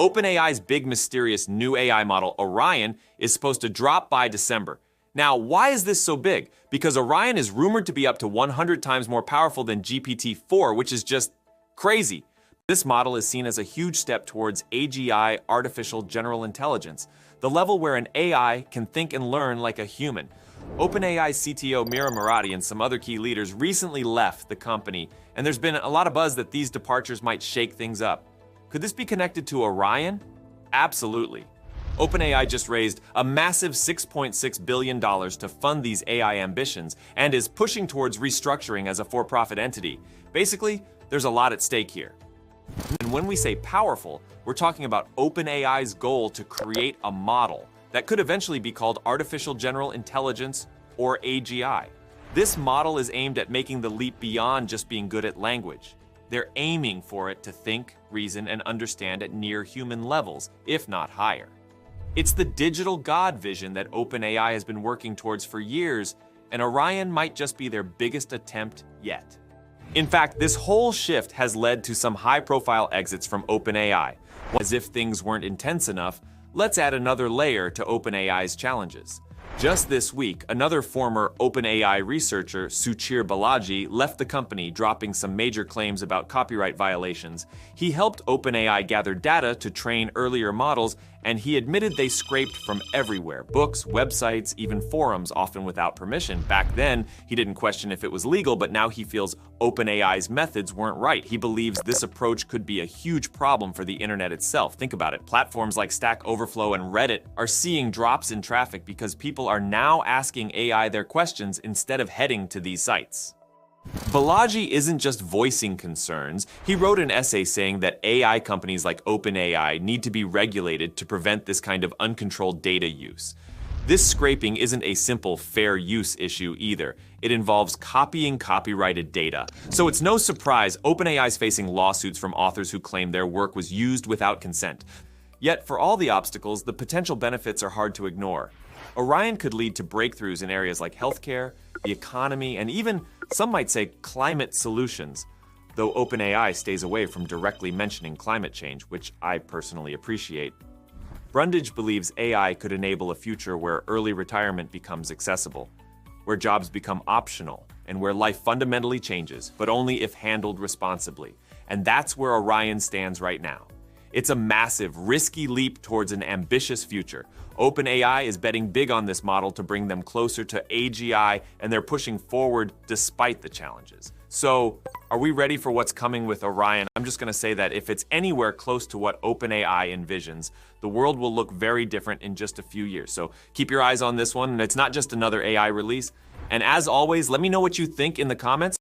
OpenAI's big mysterious new AI model, Orion, is supposed to drop by December. Now, why is this so big? Because Orion is rumored to be up to 100 times more powerful than GPT-4, which is just crazy. This model is seen as a huge step towards AGI, artificial general intelligence, the level where an AI can think and learn like a human. OpenAI's CTO Mira Murati and some other key leaders recently left the company, and there's been a lot of buzz that these departures might shake things up. Could this be connected to Orion? Absolutely. OpenAI just raised a massive $6.6 billion to fund these AI ambitions and is pushing towards restructuring as a for-profit entity. Basically, there's a lot at stake here. And when we say powerful, we're talking about OpenAI's goal to create a model that could eventually be called Artificial General Intelligence, or AGI. This model is aimed at making the leap beyond just being good at language. They're aiming for it to think, reason, and understand at near human levels, if not higher. It's the digital God vision that OpenAI has been working towards for years, and Orion might just be their biggest attempt yet. In fact, this whole shift has led to some high-profile exits from OpenAI. As if things weren't intense enough, let's add another layer to OpenAI's challenges. Just this week, another former OpenAI researcher, Suchir Balaji, left the company, dropping some major claims about copyright violations. He helped OpenAI gather data to train earlier models, and he admitted they scraped from everywhere: books, websites, even forums, often without permission. Back then, he didn't question if it was legal, but now he feels OpenAI's methods weren't right. He believes this approach could be a huge problem for the internet itself. Think about it. Platforms like Stack Overflow and Reddit are seeing drops in traffic because people are now asking AI their questions instead of heading to these sites. Balaji isn't just voicing concerns. He wrote an essay saying that AI companies like OpenAI need to be regulated to prevent this kind of uncontrolled data use. This scraping isn't a simple fair use issue either. It involves copying copyrighted data. So it's no surprise OpenAI is facing lawsuits from authors who claim their work was used without consent. Yet for all the obstacles, the potential benefits are hard to ignore. Orion could lead to breakthroughs in areas like healthcare, the economy, and even, some might say, climate solutions, though OpenAI stays away from directly mentioning climate change, which I personally appreciate. Brundage believes AI could enable a future where early retirement becomes accessible, where jobs become optional, and where life fundamentally changes, but only if handled responsibly. And that's where Orion stands right now. It's a massive, risky leap towards an ambitious future. OpenAI is betting big on this model to bring them closer to AGI, and they're pushing forward despite the challenges. So, are we ready for what's coming with Orion? I'm just going to say that if it's anywhere close to what OpenAI envisions, the world will look very different in just a few years. So keep your eyes on this one, and it's not just another AI release. And as always, let me know what you think in the comments.